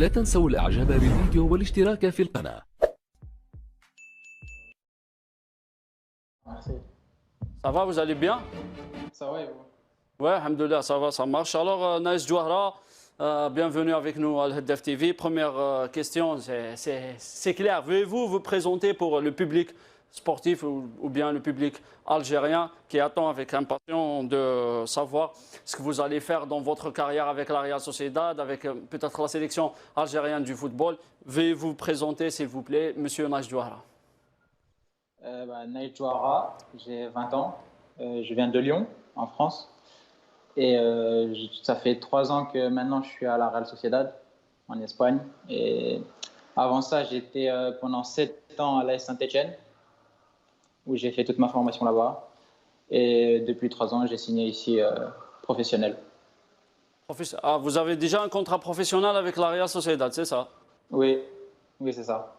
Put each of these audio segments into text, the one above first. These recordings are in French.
لا تنسوا الاعجاب بالفيديو والاشتراك في القناة. Merci. Ça va, vous allez bien? Ça va et vous? Ouais, alhamdoulilah, ça va, ça marche. Alors, Naïs Djouahra, bienvenue avec nous à Al-Haddaf TV. Première question, c'est clair. Veuillez-vous vous présenter pour le public sportif ou bien le public algérien qui attend avec impatience de savoir ce que vous allez faire dans votre carrière avec la Real Sociedad, avec peut-être la sélection algérienne du football. Veuillez vous présenter, s'il vous plaît, Monsieur Naïs Djouahra. Naïs Djouahra, j'ai 20 ans. Je viens de Lyon, en France. Et ça fait 3 ans que maintenant je suis à la Real Sociedad, en Espagne. Et avant ça, j'étais pendant 7 ans à l'AS Saint-Etienne, où j'ai fait toute ma formation là-bas. Et depuis 3 ans, j'ai signé ici professionnel. Ah, vous avez déjà un contrat professionnel avec la Real Sociedad, c'est ça? Oui, oui, c'est ça.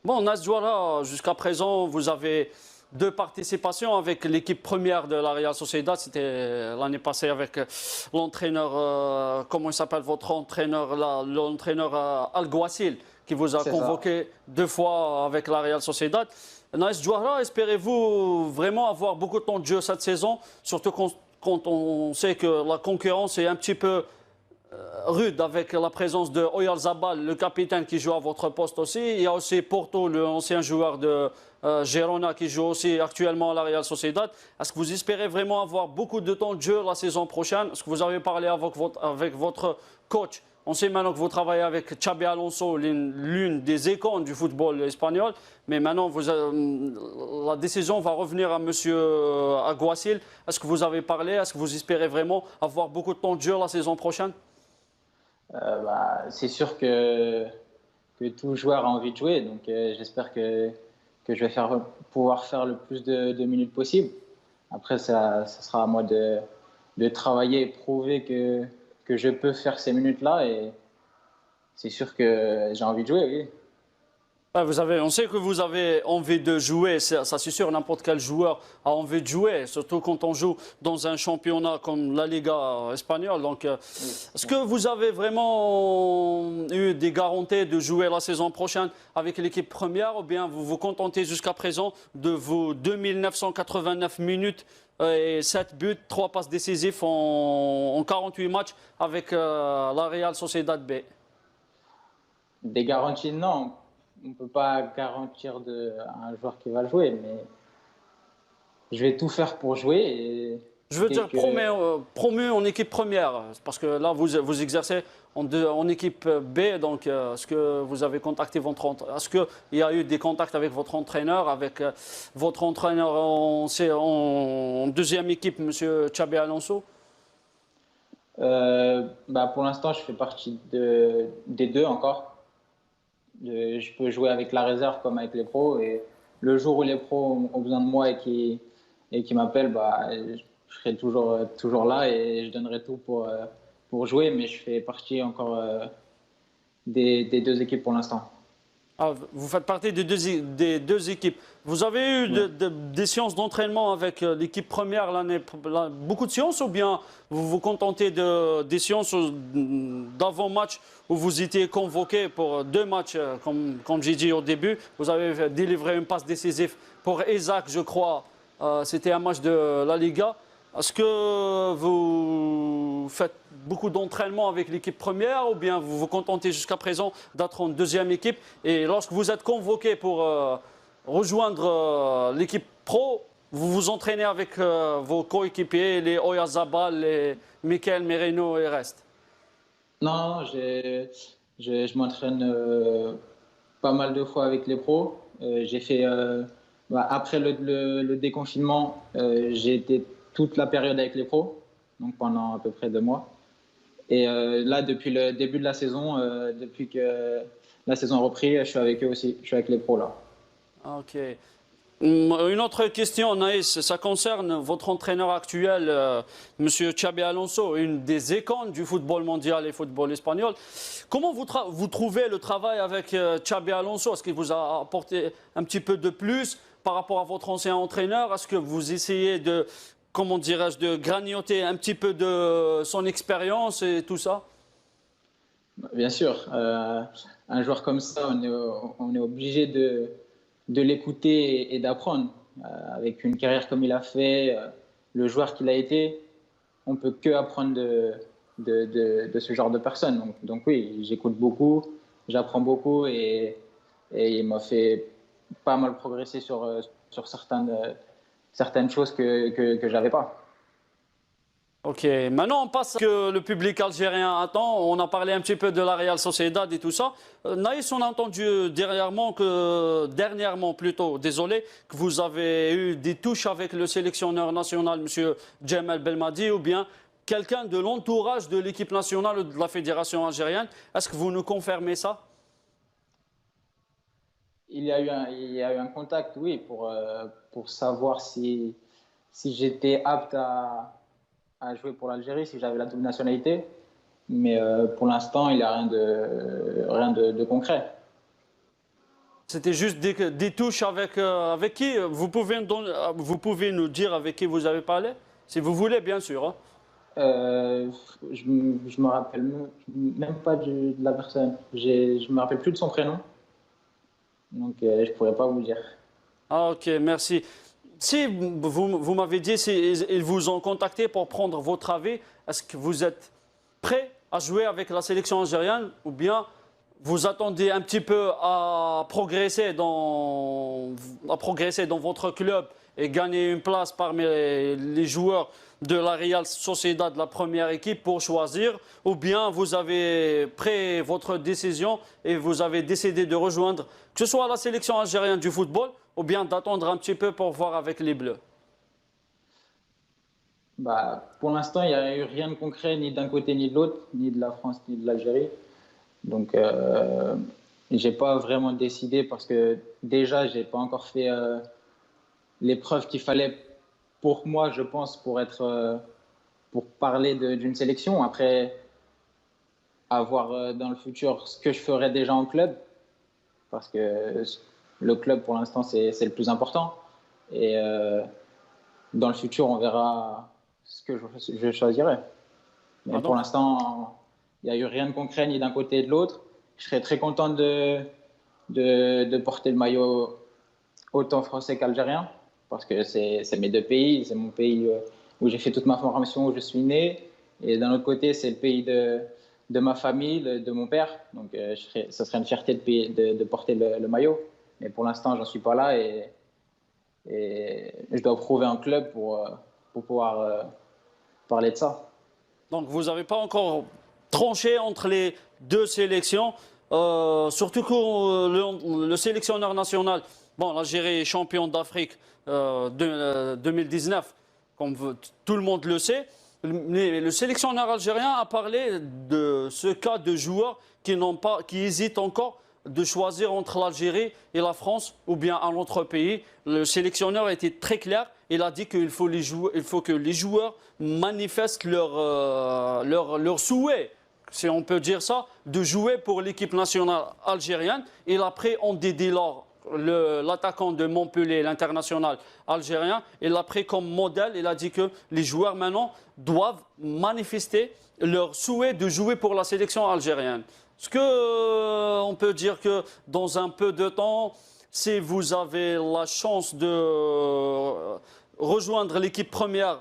Bon, Naïs Djouahra, jusqu'à présent, vous avez 2 participations avec l'équipe première de la Real Sociedad. C'était l'année passée avec l'entraîneur, comment il s'appelle votre entraîneur là, l'entraîneur Alguacil, qui vous a convoqué 2 fois avec la Real Sociedad. Naïs Djouahra, espérez-vous vraiment avoir beaucoup de temps de jeu cette saison, surtout quand on sait que la concurrence est un petit peu rude avec la présence de Oyarzabal, le capitaine qui joue à votre poste aussi. Il y a aussi Porto, l'ancien joueur de Girona qui joue aussi actuellement à la Real Sociedad. Est-ce que vous espérez vraiment avoir beaucoup de temps de jeu la saison prochaine? Est-ce que vous avez parlé avec votre coach? On sait maintenant que vous travaillez avec Xabi Alonso, l'une des icônes du football espagnol. Mais maintenant, la décision va revenir à M. Alguacil. Est-ce que vous avez parlé? Est-ce que vous espérez vraiment avoir beaucoup de temps de jeu la saison prochaine? C'est sûr que tout joueur a envie de jouer. Donc j'espère que je vais pouvoir faire le plus de minutes possible. Après, ça sera à moi de travailler et prouver que je peux faire ces minutes-là. Et c'est sûr que j'ai envie de jouer, oui. On sait que vous avez envie de jouer, ça c'est sûr, n'importe quel joueur a envie de jouer, surtout quand on joue dans un championnat comme la Liga espagnole. Donc, est-ce que vous avez vraiment eu des garanties de jouer la saison prochaine avec l'équipe première, ou bien vous vous contentez jusqu'à présent de vos 2989 minutes et 7 buts, 3 passes décisives en 48 matchs avec la Real Sociedad B? Des garanties, non. On ne peut pas garantir à un joueur qui va jouer, mais je vais tout faire pour jouer. Et je veux dire promu en équipe première, parce que là, vous exercez en équipe B. Donc, est-ce que vous avez contacté est-ce qu'il y a eu des contacts avec votre entraîneur, en deuxième équipe, M. Xabi Alonso? Pour l'instant, je fais partie des 2 encore. Je peux jouer avec la réserve comme avec les pros. Et le jour où les pros ont besoin de moi et qui m'appellent, je serai toujours là et je donnerai tout pour jouer. Mais je fais partie encore des 2 équipes pour l'instant. Ah, vous faites partie des deux équipes. Vous avez eu des séances d'entraînement avec l'équipe première beaucoup de séances, ou bien vous vous contentez des séances d'avant-match où vous étiez convoqué pour 2 matchs, comme j'ai dit au début? Vous avez délivré une passe décisive pour Isaac, je crois. C'était un match de la Liga. Est-ce que vous faites beaucoup d'entraînement avec l'équipe première, ou bien vous vous contentez jusqu'à présent d'être en deuxième équipe? Et lorsque vous êtes convoqué pour rejoindre l'équipe pro, vous vous entraînez avec vos coéquipiers, les Oyarzabal, les Mikel Merino et le reste? Non, je m'entraîne pas mal de fois avec les pros. J'ai fait, après le déconfinement, j'ai été toute la période avec les pros, donc pendant à peu près 2 mois. Et là, depuis le début de la saison, depuis que la saison a repris, je suis avec eux aussi, je suis avec les pros là. Ok. Une autre question, Naïs, ça concerne votre entraîneur actuel, M. Xabi Alonso, une des icônes du football mondial et football espagnol. Comment vous trouvez le travail avec Xabi Alonso? Est-ce qu'il vous a apporté un petit peu de plus par rapport à votre ancien entraîneur? Est-ce que vous essayez de, comment dirais-je, de grignoter un petit peu de son expérience et tout ça? Bien sûr, un joueur comme ça, on est obligé de l'écouter et d'apprendre. Avec une carrière comme il a fait, le joueur qu'il a été, on peut que apprendre de ce genre de personnes. Donc oui, j'écoute beaucoup, j'apprends beaucoup et il m'a fait pas mal progresser sur certaines choses que j'avais pas. Ok, maintenant on passe à ce que le public algérien attend. On a parlé un petit peu de la Real Sociedad et tout ça. Naïs, on a entendu dernièrement plutôt, désolé, que vous avez eu des touches avec le sélectionneur national, M. Djemal Belmadi, ou bien quelqu'un de l'entourage de l'équipe nationale ou de la fédération algérienne. Est-ce que vous nous confirmez ça? Il y a eu un contact, oui, pour savoir si j'étais apte à jouer pour l'Algérie, si j'avais la double nationalité. Mais pour l'instant, il n'y a rien de concret. C'était juste des touches avec qui vous pouvez nous dire avec qui vous avez parlé? Si vous voulez, bien sûr, hein. Je me rappelle même pas de la personne. Je me rappelle plus de son prénom. Donc, je pourrais pas vous dire. Ah, ok, merci. Si vous m'avez dit ils vous ont contacté pour prendre votre avis, est-ce que vous êtes prêt à jouer avec la sélection algérienne ou bien vous attendez un petit peu à progresser dans votre club et gagner une place parmi les joueurs de la Real Sociedad de la première équipe pour choisir, ou bien vous avez pris votre décision et vous avez décidé de rejoindre que ce soit la sélection algérienne du football ou bien d'attendre un petit peu pour voir avec les Bleus? Bah, pour l'instant, il n'y a eu rien de concret ni d'un côté ni de l'autre, ni de la France ni de l'Algérie. Donc, j'ai pas vraiment décidé parce que déjà, j'ai pas encore fait les preuves qu'il fallait pour moi, je pense, pour parler d'une sélection. Après, à voir dans le futur ce que je ferai déjà en club, parce que le club, pour l'instant, c'est le plus important. Et dans le futur, on verra ce que je choisirai. Mais pour l'instant, il n'y a eu rien de concret ni d'un côté ni de l'autre. Je serais très content de porter le maillot autant français qu'algérien, parce que c'est mes deux pays. C'est mon pays où j'ai fait toute ma formation, où je suis né. Et d'un autre côté, c'est le pays de ma famille, de mon père. Donc, ce serait une fierté de porter le maillot. Mais pour l'instant, j'en suis pas là et je dois prouver un club pour pouvoir parler de ça. Donc vous n'avez pas encore tranché entre les deux sélections, surtout que le sélectionneur national, bon, l'Algérie est champion d'Afrique 2019, comme tout le monde le sait. Mais le sélectionneur algérien a parlé de ce cas de joueurs qui hésitent encore de choisir entre l'Algérie et la France ou bien un autre pays. Le sélectionneur a été très clair. Il a dit qu'il faut que les joueurs manifestent leur souhait, si on peut dire ça, de jouer pour l'équipe nationale algérienne. Il a pris Andy Delors, l'attaquant de Montpellier, l'international algérien. Il l'a pris comme modèle. Il a dit que les joueurs maintenant doivent manifester leur souhait de jouer pour la sélection algérienne. Est-ce qu'on peut dire que dans un peu de temps, si vous avez la chance de rejoindre l'équipe première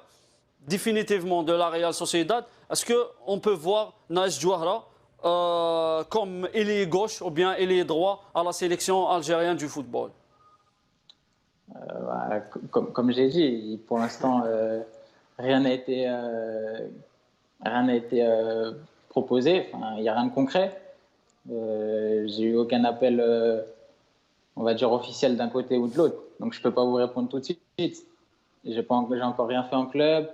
définitivement de la Real Sociedad, est-ce qu'on peut voir Naïs Jouahra comme ailier gauche ou bien ailier droit à la sélection algérienne du football? Comme j'ai dit, pour l'instant, rien n'a été, proposé. Enfin, il n'y a rien de concret. J'ai eu aucun appel, on va dire, officiel d'un côté ou de l'autre. Donc, je ne peux pas vous répondre tout de suite. J'ai encore rien fait en club.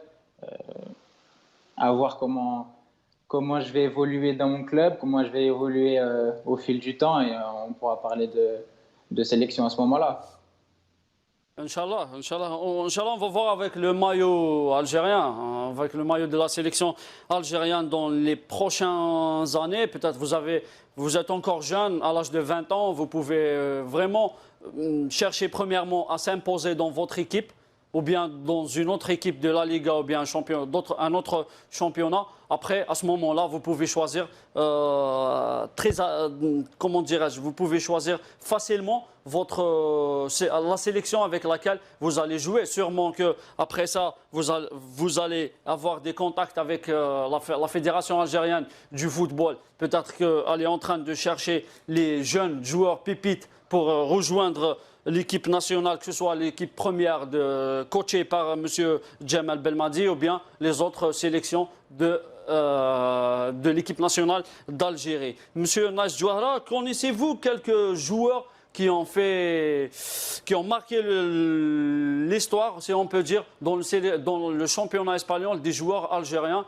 À voir comment je vais évoluer dans mon club, comment je vais évoluer au fil du temps et on pourra parler de sélection à ce moment-là. Inch'Allah, Inch'Allah, on va voir avec le maillot algérien, hein, avec le maillot de la sélection algérienne dans les prochaines années. Peut-être vous êtes encore jeune, à l'âge de 20 ans, vous pouvez vraiment chercher premièrement à s'imposer dans votre équipe. ou bien dans une autre équipe de la Liga ou bien un autre championnat, après, à ce moment-là, vous pouvez choisir, comment dirais-je, vous pouvez choisir facilement la sélection avec laquelle vous allez jouer. Sûrement qu'après ça, vous allez avoir des contacts avec la Fédération algérienne du football. Peut-être qu'elle est en train de chercher les jeunes joueurs pépites pour rejoindre l'équipe nationale, que ce soit l'équipe première coachée par M. Djemal Belmadi ou bien les autres sélections de l'équipe nationale d'Algérie. Monsieur Naïs Djouhara, connaissez-vous quelques joueurs qui ont marqué l'histoire, si on peut dire, dans le championnat espagnol, des joueurs algériens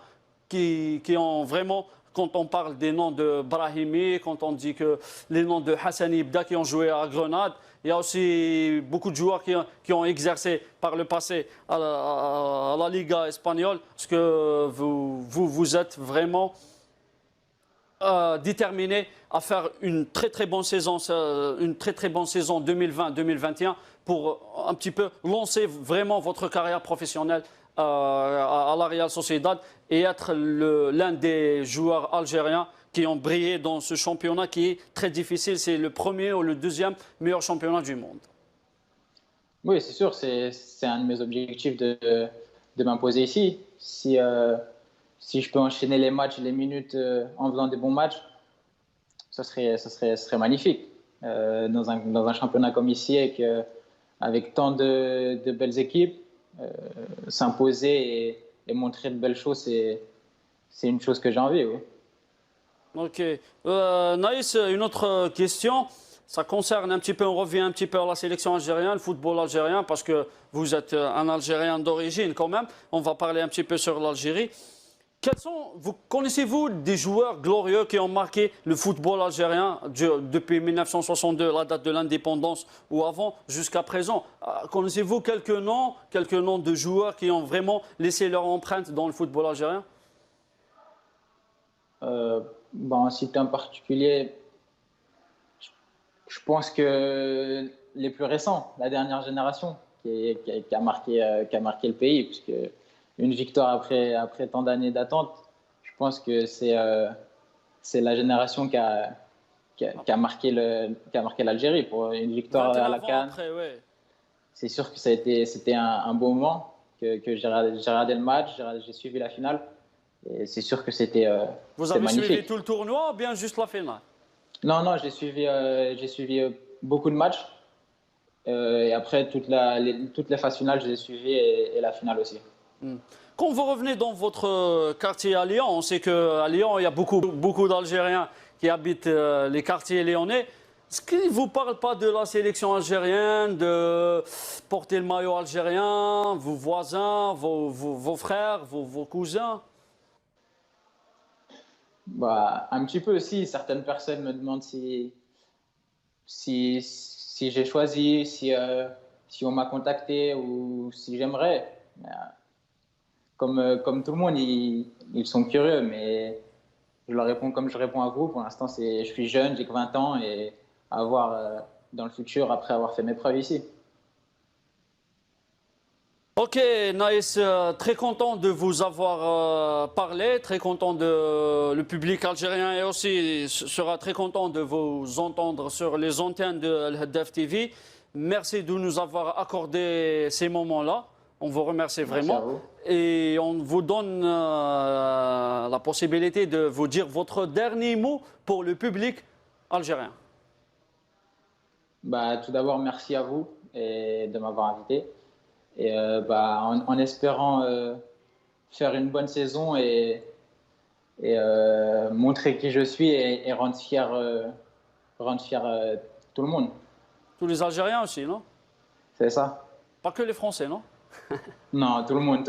qui ont vraiment, quand on parle des noms de Brahimi, quand on dit que les noms de Hassani Ibda qui ont joué à Grenade, il y a aussi beaucoup de joueurs qui ont exercé par le passé à la Liga espagnole. Est-ce que vous êtes vraiment déterminé à faire une très très bonne saison 2020-2021 pour un petit peu lancer vraiment votre carrière professionnelle à la Real Sociedad et être l'un des joueurs algériens qui ont brillé dans ce championnat qui est très difficile. C'est le premier ou le deuxième meilleur championnat du monde. Oui, c'est sûr, c'est un de mes objectifs de m'imposer ici. Si je peux enchaîner les matchs, les minutes en faisant des bons matchs, ce serait magnifique. Dans un championnat comme ici, avec tant de belles équipes, s'imposer et montrer de belles choses, c'est une chose que j'ai envie. Oui. Ok. Naïs, une autre question. Ça concerne un petit peu, on revient un petit peu à la sélection algérienne, le football algérien, parce que vous êtes un Algérien d'origine quand même. On va parler un petit peu sur l'Algérie. Connaissez-vous des joueurs glorieux qui ont marqué le football algérien depuis 1962, la date de l'indépendance, ou avant, jusqu'à présent? Connaissez-vous quelques noms de joueurs qui ont vraiment laissé leur empreinte dans le football algérien? En citer en particulier, je pense que les plus récents, la dernière génération, qui a marqué le pays, puisque une victoire après tant d'années d'attente, je pense que c'est la génération qui a marqué l'Algérie pour une victoire à la CAN. Ouais. C'est sûr que c'était un beau moment, que j'ai regardé le match, j'ai suivi la finale. Et c'est sûr que c'était magnifique. Vous avez suivi tout le tournoi ou bien juste la finale? Non, j'ai suivi beaucoup de matchs. Et après, toutes les phases finales, je les ai suivies et la finale aussi. Quand vous revenez dans votre quartier à Lyon, on sait qu'à Lyon, il y a beaucoup d'Algériens qui habitent les quartiers lyonnais. Est-ce qu'ils ne vous parlent pas de la sélection algérienne, de porter le maillot algérien, vos voisins, vos frères, vos cousins? Un petit peu aussi. Certaines personnes me demandent si j'ai choisi, si on m'a contacté ou si j'aimerais. Comme tout le monde, ils sont curieux, mais je leur réponds comme je réponds à vous. Pour l'instant, je suis jeune, j'ai que 20 ans et à voir dans le futur après avoir fait mes preuves ici. Ok, Naïs, très content de vous avoir parlé, très content le public algérien et aussi sera très content de vous entendre sur les antennes de Al Haddaf TV. Merci de nous avoir accordé ces moments-là. On vous remercie vraiment. Et on vous donne la possibilité de vous dire votre dernier mot pour le public algérien. Tout d'abord, merci à vous et de m'avoir invité. Et en espérant faire une bonne saison et montrer qui je suis et rendre fier tout le monde. Tous les Algériens aussi, non? C'est ça. Pas que les Français, non? Non, tout le monde.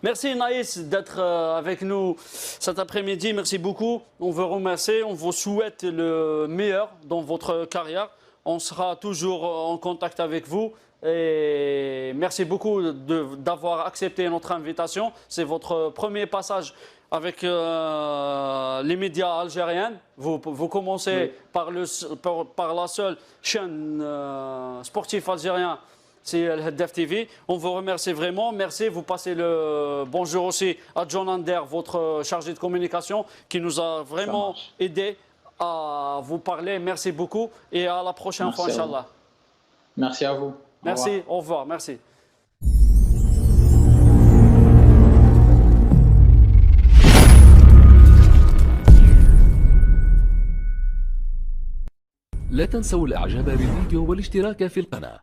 Merci Naïs d'être avec nous cet après-midi. Merci beaucoup. On vous remercie. On vous souhaite le meilleur dans votre carrière. On sera toujours en contact avec vous. Et merci beaucoup d'avoir accepté notre invitation. C'est votre premier passage avec les médias algériens. Vous commencez par la seule chaîne sportive algérienne c'est le Haddaf TV. On vous remercie vraiment. Merci. Vous passez le bonjour aussi à John Ander, votre chargé de communication, qui nous a vraiment aidé à vous parler. Merci beaucoup et à la prochaine fois, Inch'Allah. Merci à vous. Merci. Au revoir. Merci. لا تنسوا الاعجاب بالفيديو والاشتراك في القناة.